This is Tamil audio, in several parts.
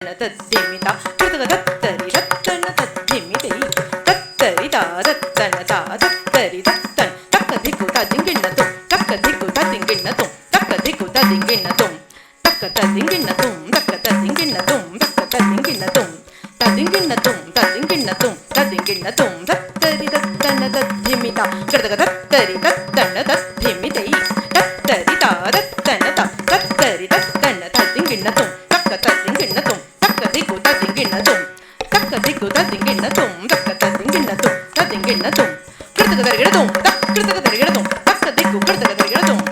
தத்திமிதா கிருதக தத்தரி ரத்தன தத்திமிதை தத்தரிதா தத்தனதா தத்தரி தத்தன் தக்கதிக்கு ததிங்கிண்ணதும் தக்கதிக்கு ததிங்கிண்ணதும் தக்கதிக்கு ததிங்கிண்ணதும் தக்க ததிங்கிண்ணதும் தக்க ததிங்கிண்ணதும் தக்க ததிங்கிண்ணதும் ததிங்கிண்ணதும் ததிங்கிண்ணதும் ததிங்கிண்ணதும் தத்தரி தத்தன தத்திமிதா கிருதக தத்தரி தத்தன தத்திமிதை தத்தரிதா தத்தனதா தத்தரி தத்தன ததிங்கிண்ணதும் தக்க ததிங்கிண்ணதும் தக்கதிக்கு ததிங்கிண்ணதும் தக்கதிக்கு ததிங்கிண்ணதும் தக்க ததிங்கிண்ணதும் ததிங்கிண்ணதும் கிருதக தரிகிடதும் கிருதக தரிகிடதும் தக்கதிக்கு கிருதக தரிகிடதும்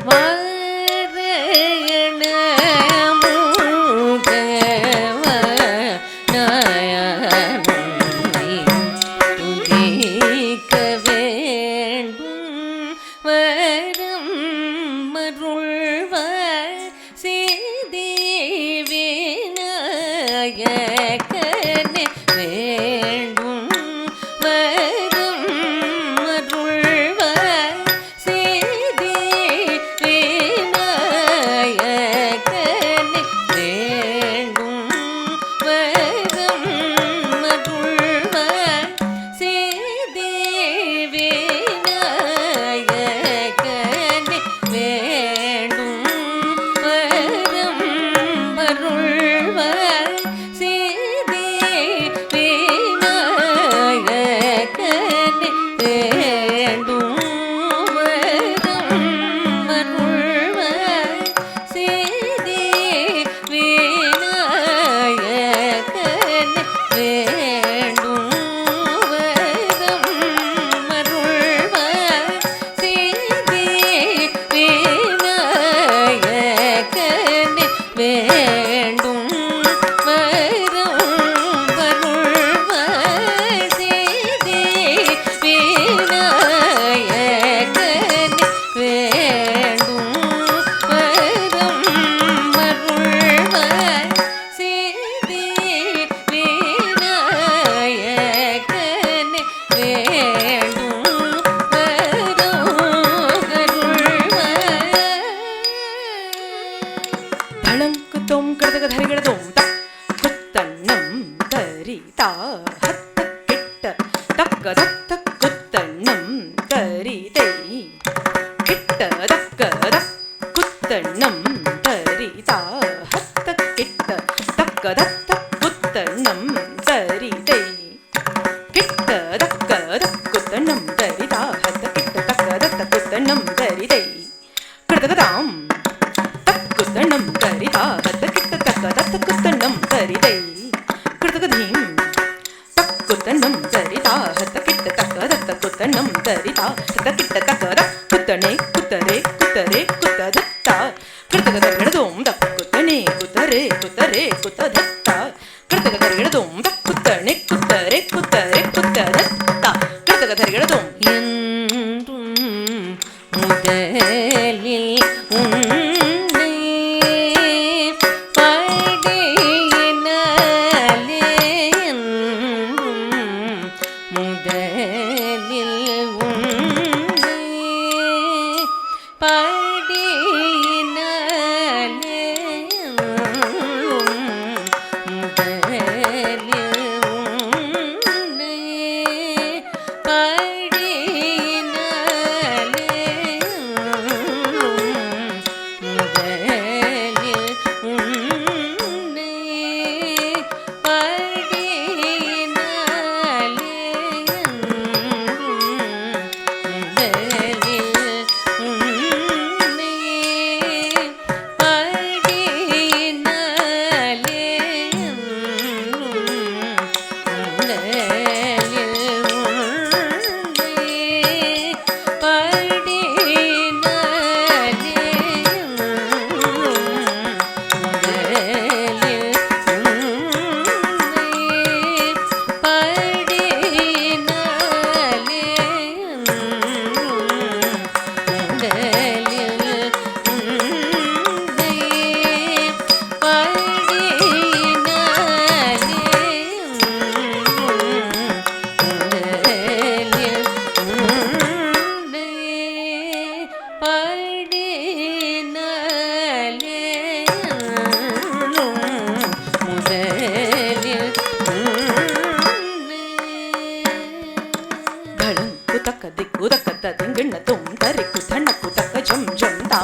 ದಿಂಗಿಣ್ಣತುಂ ತರಿಕು ಧಣಕು ತಕ್ಕ ಝಂ ಝಂ ತಾ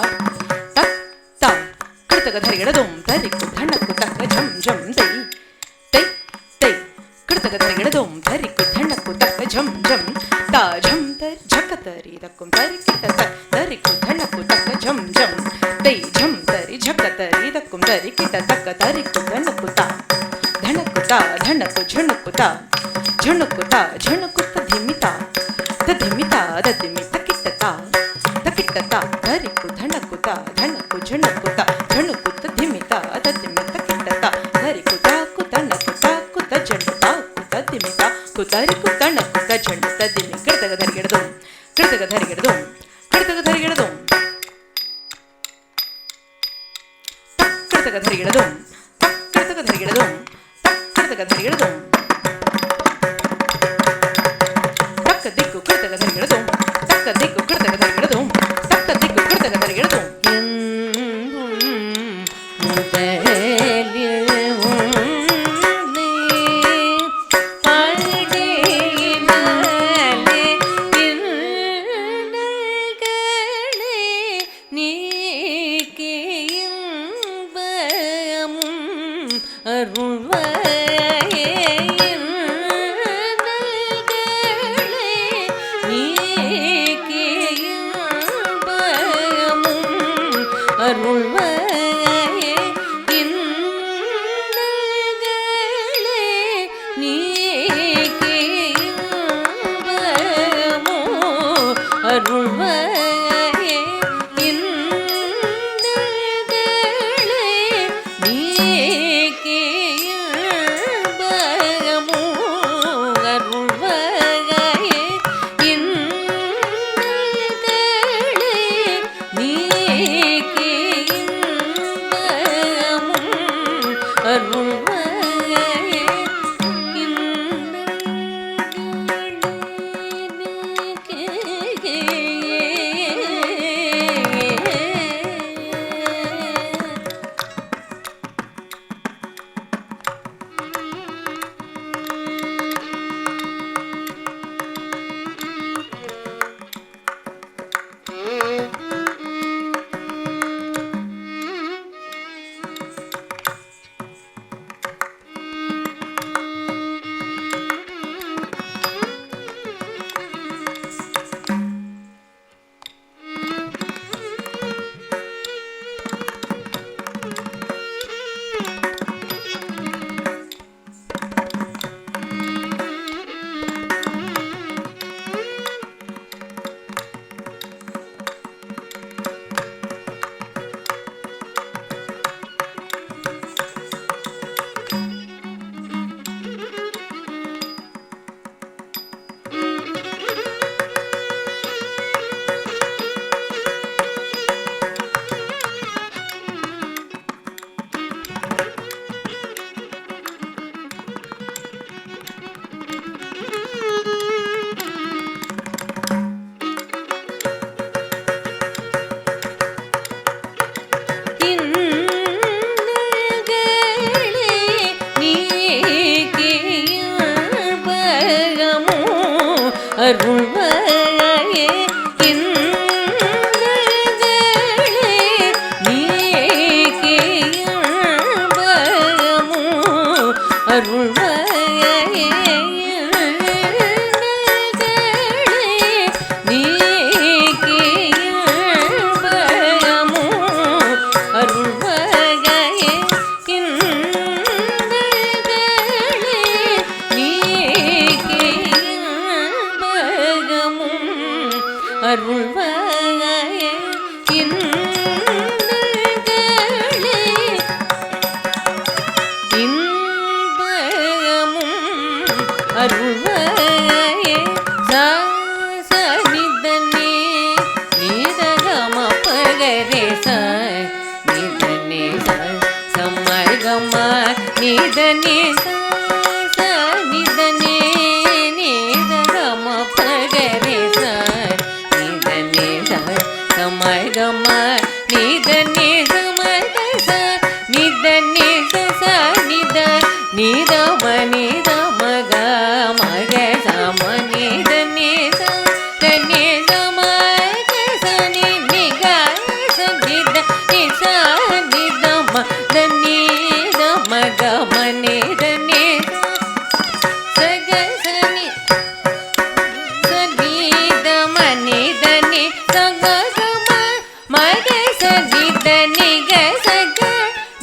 ತಕ್ ತಾ ಕೃತಕ ಧರಿಗಿಡದುಂ ತರಿಕು ಧಣಕು ತಕ್ಕ ಝಂ ಝಂ ತೈ ತೈ ತೈ ಕೃತಕ ಧರಿಗಿಡದುಂ ತರಿಕು ಧಣಕು ತಕ್ಕ ಝಂ ಝಂ ತಾ ಝಂ ತರಿ ಝಕ ತರಿ ದಕ್ಕುಂ ತರಿಕಿಟ ತರಿಕು ಧಣಕು ತಕ್ಕ ಝಂ ಝಂ ತೈ ಝಂ ತರಿ ಝಕ ತರಿ ದಕ್ಕುಂ ತರಿಕಿಟ ತಕ್ಕ ತರಿಕು ಧಣಕು ತಾ ಧಣಕು ಝಣಕು ಝಣುಕುತ ಝಣುಕುತ ಧಿಮಿತ ಧಿಮಿತ ಧಿಮಿತ ಕಿಟ್ಟತ ತಕಿಟ್ಟತ ಧರಿಕು ಧಣಕುತ ಧಣಕು ಝಣಕುತ ಝಣುಕುತ ಧಿಮಿತ ಧಿಮಿತ ಕಿಟ್ಟತ ಧರಿಕು ತಾಕುತ ನಕುತ ಕುತ ಝಣುತ ಕುತ ಧಿಮಿತ ಕುತರಿಕುತ ನಕುತ ಝಣುತ ಧಿಮಿ ಕೃತಕ ಧರಿಗಿಡದು ಕೃತಕ ಧರಿಗಿಡದು ಕೃತಕ ಧರಿಗಿಡದು ಕೃತಕ ಧರಿಗಿಡದು ಕೃತಕ ಧರಿಗಿಡದು ಕೃತಕ ಧರಿಗಿಡದು ತಕ್ಕ ದಿಕ್ಕು ಕೃತಕ ಧರಿಗಿಡದು ತಕ್ಕ ದಿಕ್ಕು ಕೃತಕ ಧರಿಗಿಡದು ತಕ್ಕ ದಿಕ್ಕು ಕೃತಕ ಧರಿಗಿಡದು Ni da ma மனிதனே சகசனி சனித மனிதனே சகசம மகசனிதனி கசக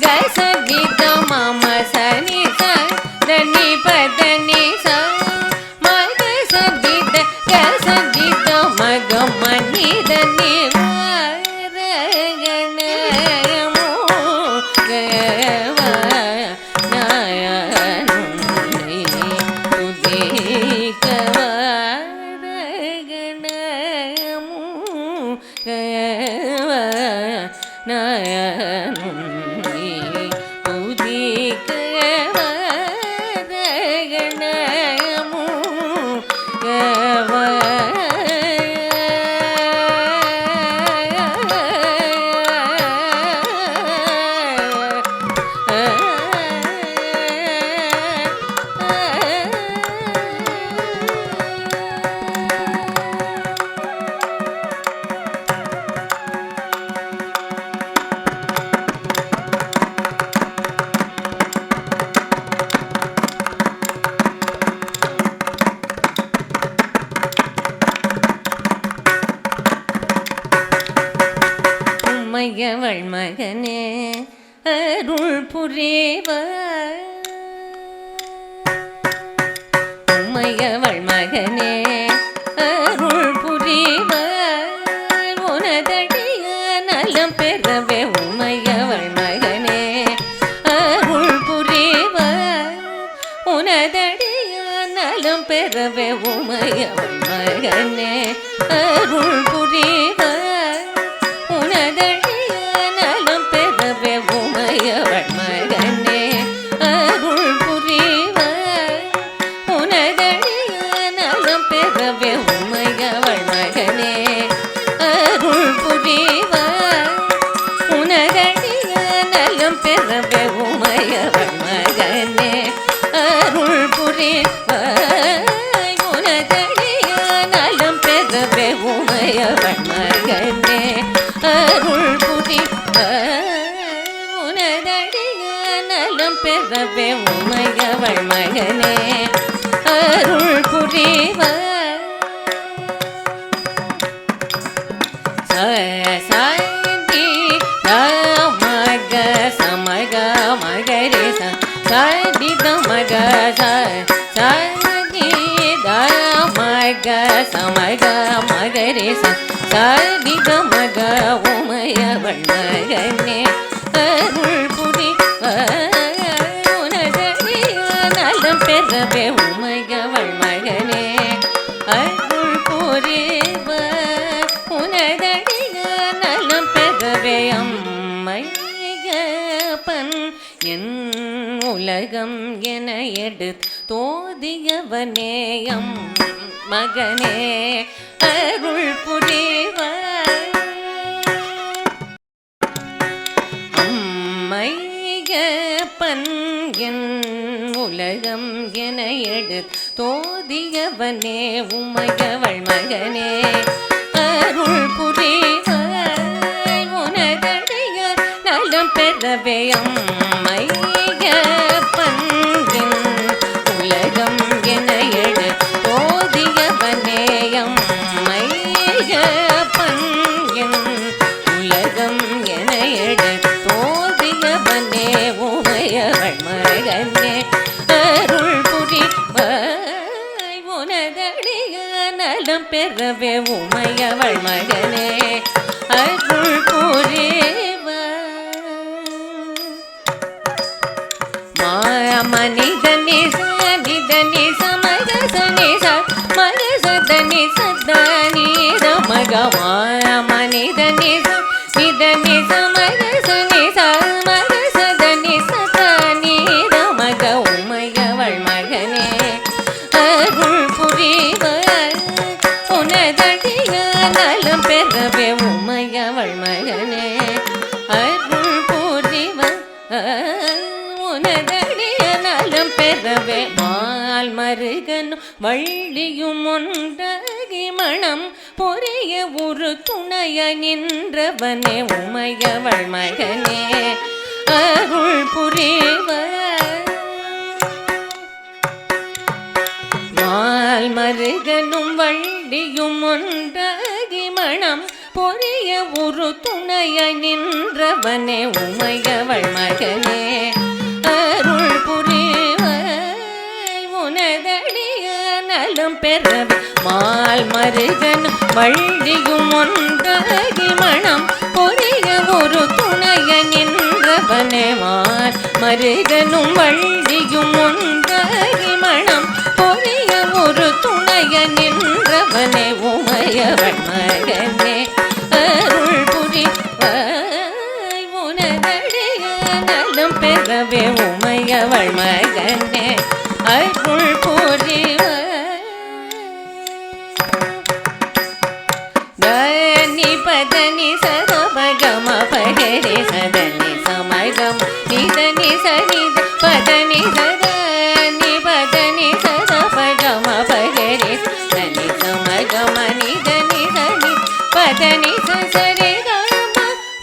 கசகித மம சனி சனி பதனி ச மகசகித கசகித மக மனிதனே உமையவள் மகனே அருள் புரிவாய் உமையவள் மகனே அருள் புரிவாய் உனதடிய நலம் பெறவே உமையவள் மகனே அருள் புரிவாய் உனதடிய நலம் பெறவே உமையவள் மகனே அருள் புரிவாய் உனதடிய நலம் பெறவே உமையவள் மகனே அருள் புரிவாய் உனதடிய நலம் பெறவே உமையவள் மகனே அருள் புரிவாய் உனதடிய நலம் பெறவே உமையவள் மகனே அருள் புரிவாய் உனதடிய நலம் பெறவே உமையவள் மகனே அருள் புரிவாய் உனதடிய நலம் பெறவே உமையவள் மகனே அருள் புரிவாய் சதி மக சமக மகரே சதித மக சதி மக சமக மகரே சதித மக உமையவள் மகனே அருள் புரிவாய் உனதடிய நலம் பெறவே உமையவள் மகனே அருள் புரிவாய் உனதடிய நலம் பெறவே அம்மையப்பன் என் உலகம் என எடுத்து தோதியவனேயம் மகனே அருள் புரிவாய் அம்மையப்பன் என் உலகம் என எடுத்து தோதியவனே உமையவள் மகனே அருள் புரிவாய் உனதடிய நலம் பெறவே அம்மையப்பன் என் உலகம் என எடுத்து தோதியவனே அம்மையப்பன் என் உலகம் என எடுத்து தோதியவனே உமையவள் மகனே அருள் புரிவாய் உனதடிய நலம் பெறவே உமையவள் மகனே அருள் புரிவாய் மனிதனே சனிதனே சமக சனி மக சதனி சதனி மக மனிதனே சனிதனே சமக சனி மக சதனி சதனி மக உமையவள் மகனே அருள் புரிவாய் உனதடிய நலம் பெறவே உமையவள் மகனே அருள் புரிவாய் உனதடிய நலம் பெறவே மால் மருகனும் வள்ளியும் ஒன்றாகி மணம் பொரிய ஒரு துணைய நின்றவனே உமையவள் மகனே அருள் புரிவாய் மால் மருகனும் வள்ளியும் ஒன்றாகி மணம் பொரிய ஒரு துணைய நின்றவனே உமையவள் மகனே அருள் புரிவாய் உனதடிய நலம் பெறவே மால் மருகனும் வள்ளியும் ஒன்றாகி மணம் பொரிய ஒரு துணைய நின்றவனே மால் மருகனும் வள்ளியும் ஒன்றாகி மணம் பொரிய ஒரு துணைய நின்றவனே உமையவள் மகனே அருள் புரிவாய் உனதடிய நலம் பெறவே உமையவள் மகனே அருள் புரிவாய் தனி பதனி சதபகம பகரி சதனி சமகம் நிதனி சனித பதனி சதனி பதனி சதபகம பகரி சனி சமகம நிதனி சனி பதனி சரி கம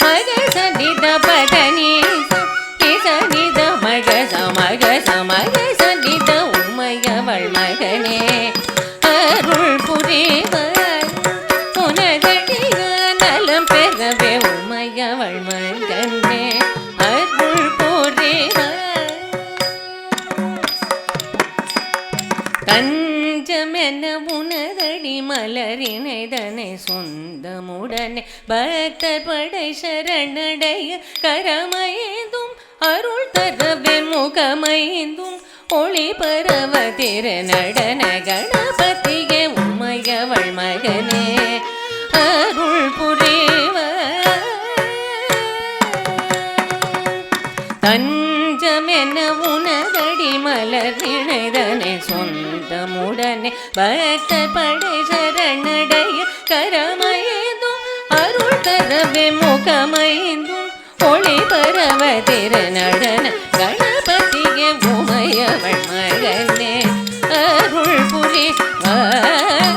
மக சனித பதனி சனித மக சமக சமக சனித உமையவள் மகனே அருள் புரிவாய் உனதடிய நலம் பெறவே உமையவள் மகனே அருள் புரிவாய் தஞ்சமென உனதடி மலரினைதனை சொந்தமுடனே பக்தர் படை சரணடைய கரமைந்தும் அருள் தரவே முகமைந்தும் ஒளி பரவ திரு நடன கணபதியே உமையவள் மகனே அருள் புரிவாய் தஞ்சமென உனதடி மலர் நினைதனை சொந்தமுடனே பக்தர் படை சரணடைய கரமைந்தும் அருள் தரவே முகமைந்தும் ஒளி பரவ திரு நடன கணபதியே உமையவள் மகனே அருள் புரிவாய்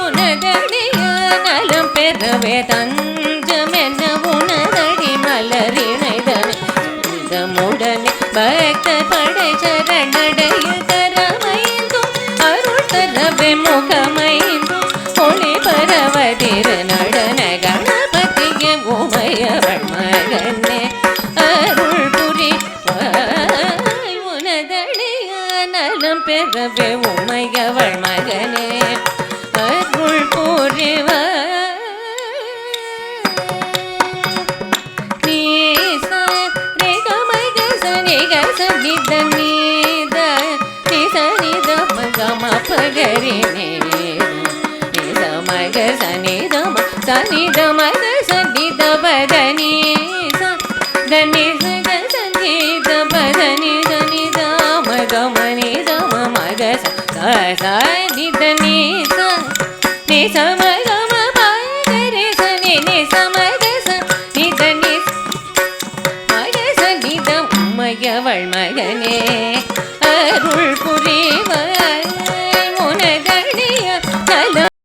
உனதடிய நலம் பெறவே தஞ்சமென உனதடி மலரினைதனை சொந்தமுடனே பக்தர் படை சரணடைய கரமைந்தும் அருள் தரவே முகமைந்தும் ஒளி பரவ திரு நடன கணபதியே உமையவள் மகனே அருள் புரிவாய் உனதடிய நலம் பெறவே உமையவள் மகனே அருள் புரிவாய் நீச நிகமக சனிக சனித நீத நிசனித மகம பகரி நிச மக சனித சனித மக சனித பதனி தனி சக சனித பதனி சனித மகமனி தம மக சனித நீச நிச மக